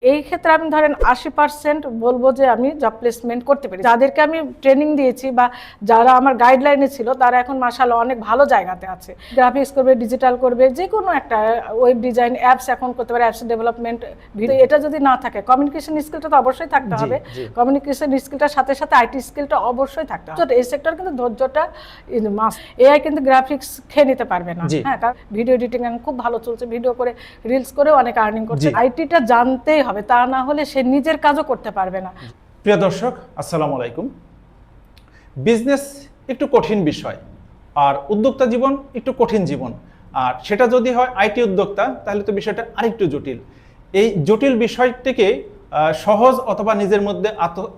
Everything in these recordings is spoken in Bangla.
এই ক্ষেত্রে আমি ধরেন 80% বলবো যে আমি জব প্লেসমেন্ট করতে পারি। যাদেরকে আমি ট্রেনিং দিয়েছি বা যারা আমার গাইডলাইনে ছিল তারা এখন মাশাআল্লাহ অনেক ভালো জায়গাতে আছে। গ্রাফিক্স করবে, ডিজিটাল করবে, যে কোনো একটা ওয়েব ডিজাইন, অ্যাপস এখন করতে পারে, অ্যাপস ডেভেলপমেন্ট। এটা যদি না থাকে, কমিউনিকেশন স্কিলটা তো অবশ্যই থাকতে হবে। কমিউনিকেশন স্কিলটার সাথে সাথে আইটি স্কিলটা অবশ্যই থাকতে হবে। এই সেক্টর কিন্তু ধৈর্যটা মাস্ট। এআই কিন্তু গ্রাফিক্স খেয়ে নিতে পারবে না। হ্যাঁ, কারণ ভিডিও এডিটিং এখন খুব ভালো চলছে, ভিডিও করে রিলস করেও অনেক আর্নিং করছে। আইটিটা জানতেই হবে, তা না হলে সে নিজের কাজও করতে পারবে না। প্রিয় দর্শক, আসসালামু আলাইকুম। বিজনেস একটু কঠিন বিষয়, আর উদ্যোক্তা জীবন একটু কঠিন জীবন। আর সেটা যদি হয় আইটি উদ্যোক্তা, তাহলে তো বিষয়টা আরেকটু জটিল। এই জটিল বিষয়টিকে সহজ অথবা নিজের মধ্যে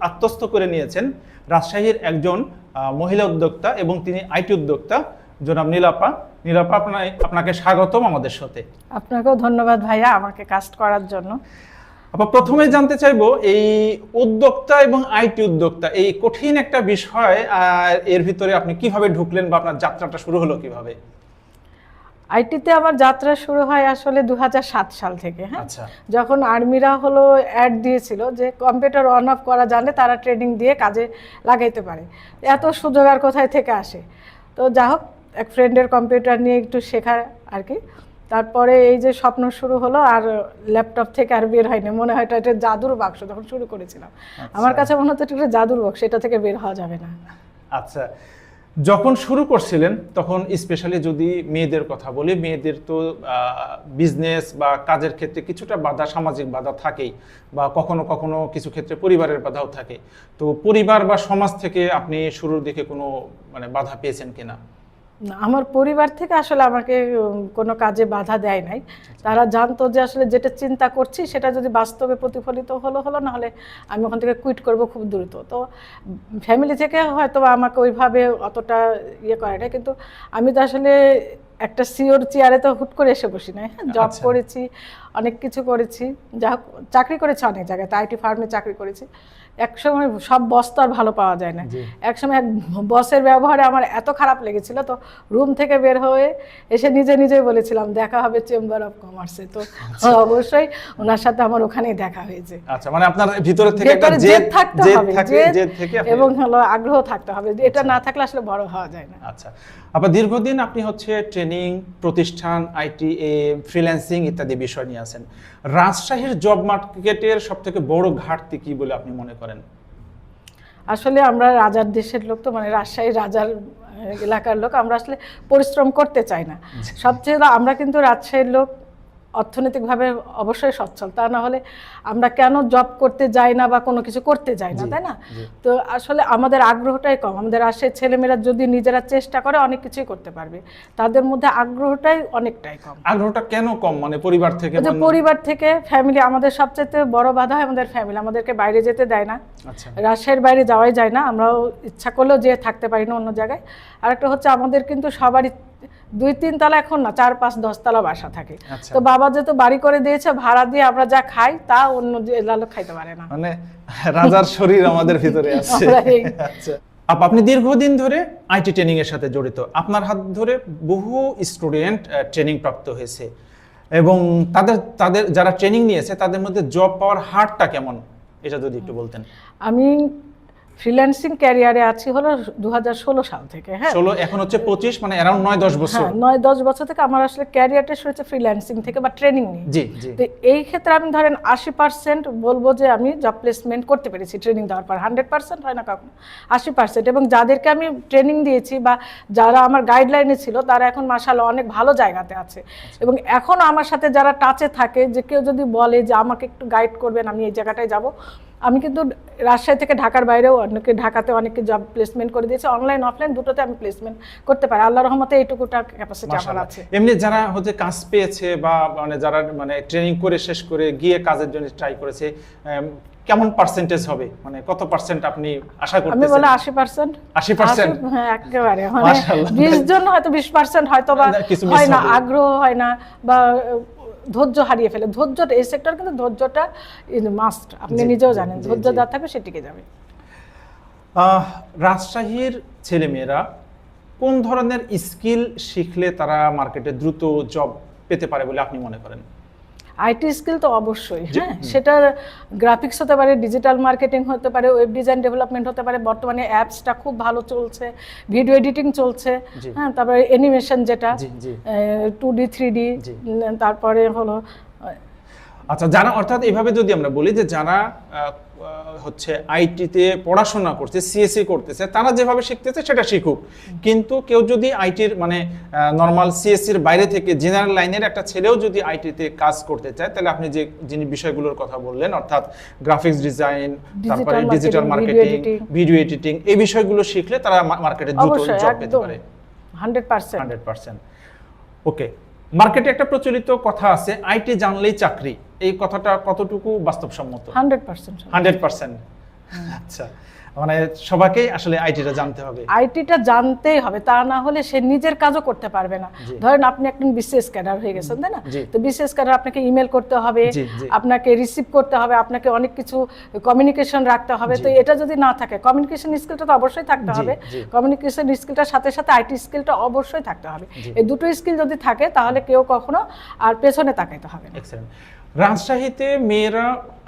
আত্মস্থ করে নিয়েছেন রাজশাহীর একজন মহিলা উদ্যোক্তা এবং তিনি আইটি উদ্যোক্তা, জনাব নীলাপা। নীলাপা, আপনাকে স্বাগতম আমাদের সাথে। আপনাকেও ধন্যবাদ ভাইয়া আমাকে কাস্ট করার জন্য। আপা, প্রথমে জানতে চাইবো এই উদ্যোক্তা এবং আইটি উদ্যোক্তা এই কঠিন একটা বিষয়, আর এর ভিতরে আপনি কিভাবে ঢুকলেন বা আপনার যাত্রাটা শুরু হলো কিভাবে? আইটিতে আমার যাত্রা শুরু হয় আসলে 2007 সাল থেকে। হ্যাঁ, আচ্ছা। যখন আর্মিরা হলো অ্যাড দিয়েছিল যে কম্পিউটার অন অফ করা জানলে তারা ট্রেনিং দিয়ে কাজে লাগাইতে পারে। এত সুযোগ আর কোথায় থেকে আসে? তো যা হোক, এক ফ্রেন্ডের কম্পিউটার নিয়ে একটু শেখা আর কি। তারপরে এই যে স্বপ্ন শুরু হলো, আর ল্যাপটপ থেকে আর বের হয়নি। মনে হয় এটা জাদুর বাক্স। যখন শুরু করেছিলাম আমার কাছে মনে হতো এটা জাদুর বাক্স, এটা থেকে বের হওয়া যাবে না। আচ্ছা, যখন শুরু করছিলেন তখন স্পেশালি যদি মেয়েদের কথা বলি, মেয়েদের তো বিজনেস বা কাজের ক্ষেত্রে কিছুটা বাধা, সামাজিক বাধা থাকেই, বা কখনো কখনো কিছু ক্ষেত্রে পরিবারের বাধাও থাকে। তো পরিবার বা সমাজ থেকে আপনি শুরুর দিকে কোনো বাধা পেয়েছেন কিনা? না, আমার পরিবার থেকে আসলে আমাকে কোনো কাজে বাধা দেয় নাই। তারা জানতো যে আসলে যেটা চিন্তা করছি সেটা যদি বাস্তবে প্রতিফলিত হলো, না হলে আমি ওখান থেকে কুইট করব খুব দ্রুত। তো ফ্যামিলি থেকে হয়তো আমাকে ওইভাবে অতটা ইয়ে করে না, কিন্তু আমি তো আসলে একটা সিওর চেয়ারে তো হুট করে এসে বসি নাই। হ্যাঁ, জব করেছি, অনেক কিছু করেছি, যা হোক চাকরি করেছি অনেক জায়গায়, আইটি ফার্মে চাকরি করেছি। একসময় সব বস তো আর ভালো পাওয়া যায় না। একসময় এক বসের ব্যবহারে আমার এত খারাপ লেগেছিল, তো রুম থেকে বের হয়ে এসে নিজেই বলেছিলাম দেখা হবে চেম্বার অফ কমার্সে। তো অবশ্যই ওনার সাথে আমার ওখানেই দেখা হয়েছে। আচ্ছা, মানে আপনার ভিতরে থেকে একটা জেদ থাকতে হবে, জেদ থেকে এবং হলো আগ্রহ থাকতে হবে। এটা না থাকলে আসলে বড় হওয়া যায় না। আচ্ছা, আবার দীর্ঘদিন আপনি ট্রেনিং প্রতিষ্ঠান, আইটি, ফ্রিল্যান্সিং ইত্যাদি বিষয় নিয়ে আছেন। রাজশাহীর জব মার্কেটের সবথেকে বড় ঘাটতি কি বলে আপনি মনে করেন? আসলে আমরা রাজার দেশের লোক, তো রাজশাহীর রাজার এলাকার লোক, আমরা আসলে পরিশ্রম করতে চাই না। সবচেয়ে আমরা কিন্তু রাজশাহীর লোক অর্থনৈতিকভাবে অবশ্যই সচ্ছল, তা না হলে আমরা কেন জব করতে যাই না বা কোনো কিছু করতে যাই না, তাই না? তো আসলে আমাদের আগ্রহটাই কম। আমাদের রাজশাহীর ছেলেমেয়েরা যদি নিজেরা চেষ্টা করে অনেক কিছুই করতে পারবে, তাদের মধ্যে আগ্রহটাই অনেকটাই কম। আগ্রহটা কেন কম? পরিবার থেকে? পরিবার থেকে, ফ্যামিলি। আমাদের সবচেয়ে বড় বাধা হয় আমাদের ফ্যামিলি, আমাদেরকে বাইরে যেতে দেয় না। রাজশাহীর বাইরে যাওয়াই যায় না, আমরাও ইচ্ছা করলেও যেয়ে থাকতে পারি না অন্য জায়গায়। আরেকটা হচ্ছে আমাদের কিন্তু সবারই 2-3 তলা, এখন না 4-5-10 তলা বাসা থাকে। তো বাবা যেহেতু বাড়ি করে দিয়েছে, ভাড়া দিয়ে আমরা যা খাই তা অন্য জেলার লোক খাইতে পারে না। রাজার শরীর আমাদের ভিতরে আছে। আচ্ছা, আপনি দীর্ঘদিন ধরে আইটি ট্রেনিং এর সাথে জড়িত। আপনার হাত ধরে বহু স্টুডেন্ট ট্রেনিং প্রাপ্ত হয়েছে, এবং তাদের যারা ট্রেনিং নিয়েছে তাদের মধ্যে জব পাওয়ার হারটা কেমন, এটা যদি একটু বলতেন। আমি ফ্রিল্যান্সিং ক্যারিয়ারে আছি হলো 2016 সাল থেকে। হ্যাঁ, 16, এখন হচ্ছে 25, মানে অ্যারাউন্ড 9-10 বছর। 9-10 বছর থেকে আমার আসলে ক্যারিয়ারটা শুরু হচ্ছে ফ্রিল্যান্সিং থেকে বা ট্রেনিং নিয়ে। তো এই ক্ষেত্রে আমি ধরেন 80% বলবো যে আমি জব প্লেসমেন্ট করতে পেরেছি ট্রেনিং দেওয়ার পর। 100% হয় না কখনো, 80%। এবং যাদেরকে আমি ট্রেনিং দিয়েছি বা যারা আমার গাইডলাইনে ছিল তারা এখন মাশাআল্লাহ অনেক ভালো জায়গাতে আছে। এবং এখন আমার সাথে যারা টাচে থাকে, যে কেউ যদি বলে যে আমাকে একটু গাইড করবেন, আমি এই জায়গাটায় যাব, আমি কিন্তু রাজশাহী থেকে ঢাকার বাইরেও ঢাকাতে অনেকে জব প্লেসমেন্ট করে দিয়েছে। অনলাইন অফলাইন দুটোতে আমি প্লেসমেন্ট করতে পারি, আল্লাহর রহমতে এইটুকুটা ক্যাপাসিটি আমার আছে। এমনি যারা কাজ পেয়েছে বা যারা ট্রেনিং করে শেষ করে গিয়ে কাজের জন্য ট্রাই করেছে, কেমন পার্সেন্টেজ হবে, কত পার্সেন্ট আপনি আশা করতেছেন? আমি বলে 80%। 80%? হ্যাঁ, একেবারে। 20 জন হয়তো 20% হয়তো বা হয় না, আগ্রহ হয় না বা ধৈর্য হারিয়ে ফেলে। ধৈর্যটা, এই সেক্টর কিন্তু ধৈর্যটা মাস্ট। আপনি নিজেও জানেন, ধৈর্য যা থাকবে সে টিকে যাবে। রাজশাহীর ছেলেমেয়েরা কোন ধরনের স্কিল শিখলে তারা মার্কেটে দ্রুত জব পেতে পারে বলে আপনি মনে করেন? আইটি স্কিল তো অবশ্যই, হ্যাঁ, সেটা গ্রাফিক্স হতে পারে, ডিজিটাল মার্কেটিং হতে পারে, ওয়েব ডিজাইন ডেভেলপমেন্ট হতে পারে, বর্তমানে অ্যাপসটা খুব ভালো চলছে, ভিডিও এডিটিং চলছে, হ্যাঁ, তারপরে অ্যানিমেশন যেটা 2D 3D, তারপরে হলো আচ্ছা, যারা অর্থাৎ এইভাবে যদি আমরা বলি যে যারা হচ্ছে আইটিতে পড়াশোনা করছে, সিএসসি করতেছে, তারা যেভাবে শিখতেছে সেটা শিখুক, কিন্তু কেউ যদি আইটির মানে নর্মাল সিএসসির বাইরে থেকে জেনারেল লাইনের একটা ছেলেও যদি আইটিতে কাজ করতে চায়, তাহলে আপনি যে যিনি বিষয়গুলোর কথা বললেন অর্থাৎ গ্রাফিক্স ডিজাইন, তারপরে ডিজিটাল মার্কেটিং, ভিডিও এডিটিং, এই বিষয়গুলো শিখলে তারা মার্কেটে দ্রুত জব পেতে পারে 100%। ওকে, মার্কেটে একটা প্রচলিত কথা আছে, আইটি জানলেই চাকরি, এই কথাটা কতটুকু বাস্তবসম্মত? 100%। আচ্ছা, মানে সবাইকেই আসলে আইটিটা জানতে হবে, আইটিটা জানতেই হবে, তা না হলে সে নিজের কাজও করতে পারবে না। ধরেন আপনি একজন বিসিএস ক্যাডার হয়ে গেছেন, তাই না? তো বিসিএস ক্যাডার আপনাকে ইমেল করতে হবে, আপনাকে রিসিভ করতে হবে, আপনাকে অনেক কিছু কমিউনিকেশন রাখতে হবে। তো এটা যদি না থাকে, কমিউনিকেশন স্কিলটা তো অবশ্যই থাকতে হবে, কমিউনিকেশন স্কিলটার সাথে সাথে আইটি স্কিলটা অবশ্যই থাকতে হবে। এই দুটো স্কিল যদি থাকে তাহলে কেউ কখনো আর পেছনে তাকাইতে হবে না। এক্সেলেন্ট। রাজশাহীতে মেয়েরা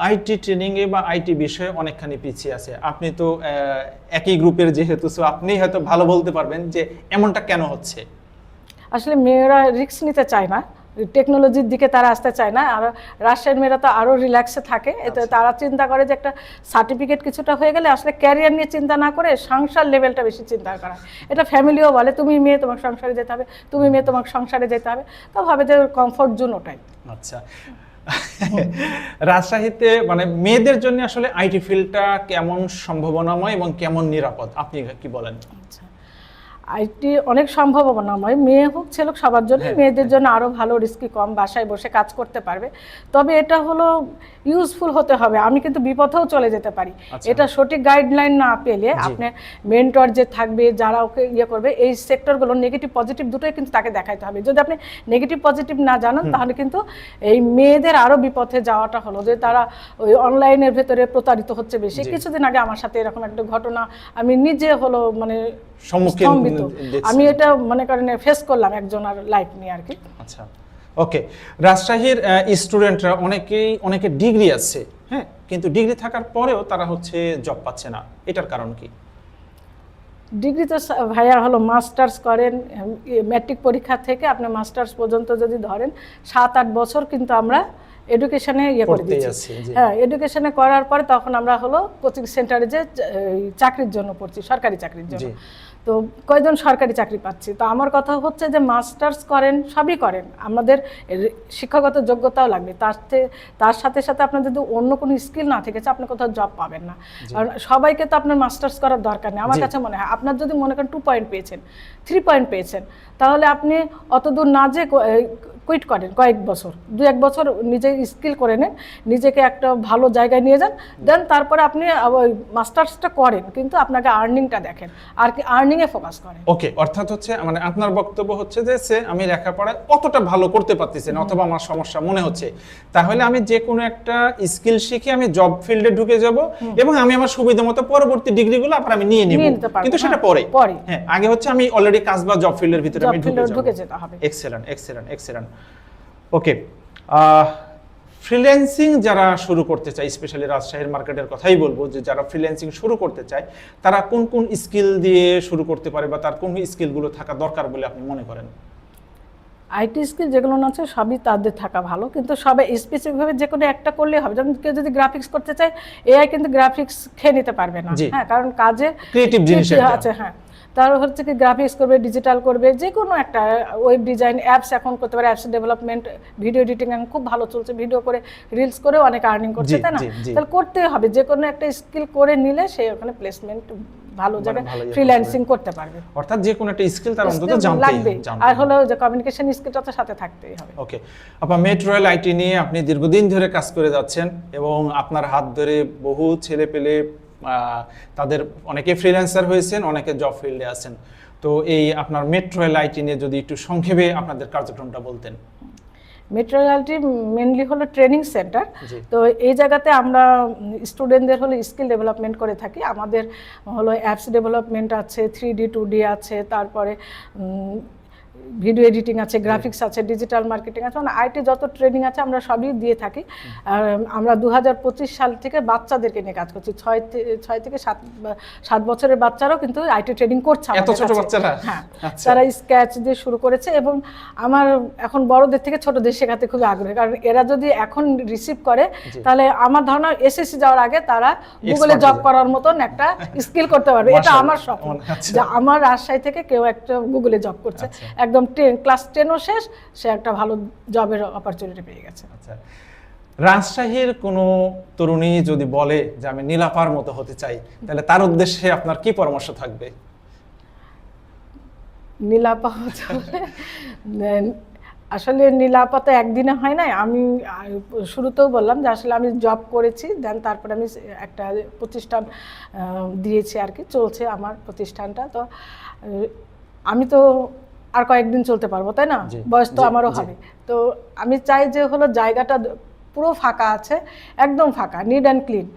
আইটি ট্রেনিংয়ে বা আইটি বিষয়ে অনেকখানি পিছিয়ে আছে। আপনি তো একই গ্রুপের যেহেতু, সো আপনি হয়তো ভালো বলতে পারবেন যে এমনটা কেন হচ্ছে। আসলে মেয়েরা রিস্ক নিতে চায় না, টেকনোলজির দিকে তারা আসতে চায় না। আর রাজশাহীর মেয়েরা তো আরও রিল্যাক্সে থাকে, এতে তারা চিন্তা করে যে একটা সার্টিফিকেট কিছুটা হয়ে গেলে আসলে ক্যারিয়ার নিয়ে চিন্তা না করে সংসার লেভেলটা বেশি চিন্তা করা। এটা ফ্যামিলিও বলে, তুমি মেয়ে তোমার সংসারে যেতে হবে, তুমি মেয়ে তোমার সংসারে যেতে হবে, তো ভাবে যে কমফোর্ট জোন ওটাই। আচ্ছা, রাজশাহীতে মানে মেয়েদের জন্য আসলে আইটি ফিল্ডটা কেমন সম্ভাবনাময় এবং কেমন নিরাপদ, আপনি কি বলেন? আইটি অনেক সম্ভাবনাময়, মেয়ে হোক ছেলে হোক সবার জন্য। মেয়েদের জন্য আরো ভালো, রিস্কি কম, বাসায় বসে কাজ করতে পারবে। তবে এটা হলো ইউজফুল হতে হবে, আমি কিন্তু বিপথেও চলে যেতে পারি। এটা সঠিক গাইডলাইন না পেলে আপনার মেন্টর যে থাকবে, যারা ওকে ইয়ে করবে, এই সেক্টরগুলো নেগেটিভ পজিটিভ দুটোই কিন্তু তাকে দেখাইতে হবে। যদি আপনি নেগেটিভ পজিটিভ না জানেন তাহলে কিন্তু এই মেয়েদের আরো বিপথে যাওয়াটা হলো যে তারা ওই অনলাইনের ভেতরে প্রতারিত হচ্ছে বেশি। কিছুদিন আগে আমার সাথে এরকম একটা ঘটনা আমি নিজে হলো মানে সম্মুখীন, আমি এটা মনে করেন ফেস করলাম একজনের লাইফ নিয়ে আর কি। আচ্ছা, ওকে। রাজশাহীর স্টুডেন্টরা অনেকে ডিগ্রি আছে, হ্যাঁ, কিন্তু ডিগ্রি থাকার পরেও তারা হচ্ছে জব পাচ্ছে না, এটার কারণ কি? ডিগ্রি তো ভাইয়া হলো মাস্টার্স করেন, ম্যাট্রিক পরীক্ষা থেকে আপনি মাস্টার্স পর্যন্ত যদি ধরেন 7-8 বছর কিন্তু আমরা এডুকেশনে ইয়ে করে দিচ্ছি। হ্যাঁ, এডুকেশনে করার পরে তখন আমরা হলো কোচিং সেন্টারে যে চাকরির জন্য পড়ছি, সরকারি চাকরির জন্য। তো কয়জন সরকারি চাকরি পাচ্ছি। তো আমার কথা হচ্ছে যে মাস্টার্স করেন, সবই করেন, আমাদের শিক্ষাগত যোগ্যতাও লাগবে, তার সাথে সাথে আপনার যদি অন্য কোনো স্কিল না থেকে আপনি কোথাও জব পাবেন না। কারণ সবাইকে তো আপনার মাস্টার্স করার দরকার নেই। আমার কাছে মনে হয় আপনার যদি মনে করেন 2 পয়েন্ট পেয়েছেন, 3 পয়েন্ট পেয়েছেন, তাহলে আপনি অতদূর না যে কুইট করেন, কয়েক বছর 2-1 বছর নিজে স্কিল করে নেন, নিজেকে একটা ভালো জায়গায় নিয়ে যান, দেন তারপরে আপনি ওই মাস্টার্সটা করেন, কিন্তু আপনাকে আর্নিংটা দেখেন আর কি, আর্নিংয়ে ফোকাস করেন। ওকে, অর্থাৎ হচ্ছে মানে আপনার বক্তব্য হচ্ছে যে আমি লেখাপড়ায় অতটা ভালো করতে পারতেছি না অথবা আমার সমস্যা মনে হচ্ছে, তাহলে আমি যে কোনো একটা স্কিল শিখে আমি জব ফিল্ডে ঢুকে যাব এবং আমি আমার সুবিধা মতো পরবর্তী ডিগ্রিগুলো আবার আমি নিয়ে নিব, কিন্তু সেটা পরে। হ্যাঁ, আগে হচ্ছে আমি অলরেডি কাজ বা জব ফিল্ডের ভিতরে আমি ঢুকে যেতে হবে। Excellent, excellent, excellent. Okay, freelancing যারা শুরু করতে চায়, স্পেশালি রাজশাহীর মার্কেটের কথাই বলবো, যে যারা ফ্রিল্যান্সিং শুরু করতে চায় তারা কোন কোন স্কিল দিয়ে শুরু করতে পারে বা তার কোন স্কিলগুলো থাকা দরকার বলে আপনি মনে করেন? আইটি স্কিল যেগুলো আছে সবই তাদের থাকা ভালো, কিন্তু সবাই স্পেসিফিকভাবে যে কোনো একটা করলেই হবে। যেমন কেউ যদি গ্রাফিক্স করতে চায়, এআই কিন্তু গ্রাফিক্স খেয়ে নিতে পারবে না, হ্যাঁ, কারণ কাজে ক্রিয়েটিভ জিনিস আছে। হ্যাঁ, তার হচ্ছে কি গ্রাফিক্স করবে, ডিজিটাল করবে, যে কোনো একটা ওয়েব ডিজাইন, অ্যাপস এখন করতে পারে, অ্যাপস ডেভেলপমেন্ট, ভিডিও এডিটিং এখন খুব ভালো চলছে, ভিডিও করে রিলস করে অনেক আর্নিং করছে, তাই না? তাহলে করতেই হবে, যে কোনো একটা স্কিল করে নিলে সে ওখানে প্লেসমেন্ট ভালো জায়গায় ফ্রিল্যান্সিং করতে পারবে। অর্থাৎ যে কোনো একটা স্কিল তার অন্তত জানতেই হবে, আর হলো যে কমিউনিকেশন স্কিলটা তো সাথে থাকতেই হবে। ওকে, আপা মেট্রো রেল আইটি নিয়ে আপনি দীর্ঘদিন ধরে কাজ করে যাচ্ছেন এবং আপনার হাত ধরে বহু ছেলে পেলে তাদের অনেকে ফ্রিল্যান্সার হয়েছেন, অনেকে জব ফিল্ডে আছেন। তো এই আপনার মেট্রো রেল আইটি নিয়ে যদি একটু সংক্ষেপে আপনাদের কার্যক্রমটা বলতেন। মেট্রো রেলটি মেনলি হলো ট্রেনিং সেন্টার। তো এই জায়গাতে আমরা স্টুডেন্টদের হলো স্কিল ডেভেলপমেন্ট করে থাকি। আমাদের হলো অ্যাপস ডেভেলপমেন্ট আছে, 3D 2D আছে, তারপরে ভিডিও এডিটিং আছে, গ্রাফিক্স আছে, ডিজিটাল মার্কেটিং আছে, মানে আইটি যত ট্রেনিং আছে আমরা সবই দিয়ে থাকি। আর আমরা 2025 সাল থেকে বাচ্চাদেরকে নিয়ে কাজ করছি, 6 থেকে 7 বছরের বাচ্চারাও কিন্তু আইটি ট্রেনিং করছে এত ছোট বাচ্চারা? হ্যাঁ, আচ্ছা। তারা স্কেচ দিয়ে শুরু করেছে এবং আমার এখন বড়দের থেকে ছোটদের শেখাতে খুব আগ্রহী, কারণ এরা যদি এখন রিসিভ করে তাহলে আমার ধারণা এসএসসি যাওয়ার আগে তারা গুগলে জব করার মতন একটা স্কিল করতে পারবে। এটা আমার স্বপ্ন যে আমার রাজশাহী থেকে কেউ একটা গুগলে জব করছে, একদম ক্লাস 10ও শেষ, সে একটা ভালো জবের অপরচুনিটি পেয়ে গেছে। আচ্ছা, রাজশাহীর কোনো তরুণী যদি বলে যে আমি নীলাপার মতো হতে চাই, তাহলে তার উদ্দেশ্যে আপনার কি পরামর্শ থাকবে? নীলাপা আসলে নীলাপা তো একদিনে হয় নাই। আমি শুরুতেও বললাম যে আসলে আমি জব করেছি, দেন তারপরে আমি একটা প্রতিষ্ঠান দিয়েছি আর কি, চলছে আমার প্রতিষ্ঠানটা। তো আমি তো আর কয়েকদিন চলতে পারবো, তাই না? বয়স তো আমারও হবে। তো আমি চাই যে হলো জায়গাটা পুরো ফাঁকা আছে, একদম ফাঁকা, নিট অ্যান্ড ক্লিন।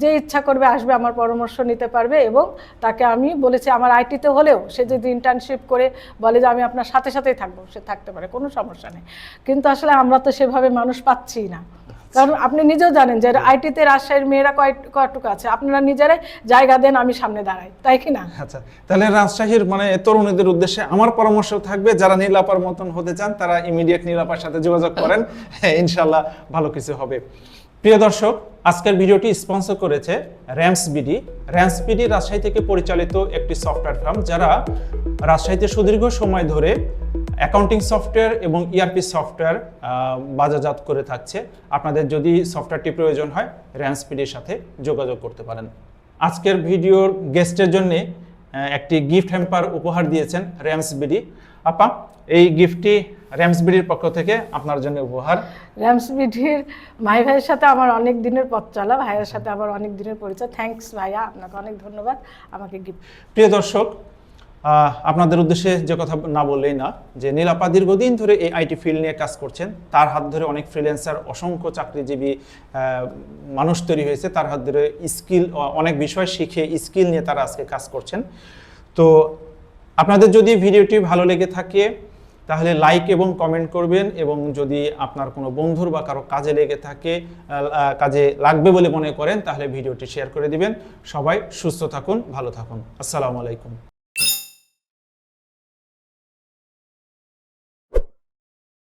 যে ইচ্ছা করবে আসবে, আমার পরামর্শ নিতে পারবে। এবং তাকে আমি বলেছি আমার আইটিতে হলেও সে যদি ইন্টার্নশিপ করে বলে যে আমি আপনার সাথে সাথেই থাকবো, সে থাকতে পারে, কোনো সমস্যা নেই। কিন্তু আসলে আমরা তো সেভাবে মানুষ পাচ্ছি না, কারণ আপনি নিজেও জানেন যে আইটিতে রাজশাহীর মেয়েরা কয়টুকু আছে। আপনারা নিজেরাই জায়গা দেন, আমি সামনে দাঁড়াই, তাই কি না? আচ্ছা, তাহলে রাজশাহীর মানে তরুণীদের উদ্দেশ্যে আমার পরামর্শ থাকবে, যারা নীলাপার মতন হতে চান তারা ইমিডিয়েট নীলাপার সাথে যোগাযোগ করেন, ইনশাল্লাহ ভালো কিছু হবে। প্রিয় দর্শক, আজকের ভিডিওটি স্পন্সর করেছে র্যামসবিডি। র্যামসবিডি রাজশাহী থেকে পরিচালিত একটি সফটওয়্যার ফার্ম, যারা রাজশাহীতে সুদীর্ঘ সময় ধরে অ্যাকাউন্টিং সফটওয়্যার এবং ইআরপি সফটওয়্যার বাজারজাত করে থাকছে। আপনাদের যদি সফটওয়্যারটি প্রয়োজন হয়, র্যামসবিডির সাথে যোগাযোগ করতে পারেন। আজকের ভিডিওর গেস্টের জন্য একটি গিফট হ্যাম্পার উপহার দিয়েছেন র্যামসবিডি। আপা, এই গিফটটি র্যামসবিডির পক্ষ থেকে আপনার জন্য উপহার। র্যামসবিডির মাই ভাইয়ের সাথে আমার অনেক দিনের পথ চলা, ভাইয়ের সাথে আমার অনেক দিনের পরিচয়। থ্যাঙ্কস ভাইয়া, আপনাকে অনেক ধন্যবাদ আমাকে গিফট। প্রিয় দর্শক, আপনাদের উদ্দেশ্যে যে কথা না বললেই না, যে নীলাপা দীর্ঘদিন ধরে এই আইটি ফিল্ড নিয়ে কাজ করছেন। তার হাত ধরে অনেক ফ্রিল্যান্সার, অসংখ্য চাকরিজীবী মানুষ তৈরি হয়েছে। তার হাত ধরে স্কিল, অনেক বিষয় শিখে স্কিল নিয়ে তারা আজকে কাজ করছেন। তো আপনাদের যদি ভিডিওটি ভালো লেগে থাকে তাহলে লাইক এবং কমেন্ট করবেন, এবং যদি আপনার কোনো বন্ধুর বা কারো কাজে লেগে থাকে, কাজে লাগবে বলে মনে করেন, তাহলে ভিডিওটি শেয়ার করে দিবেন। সবাই সুস্থ থাকুন, ভালো থাকুন। আসসালামু আলাইকুম।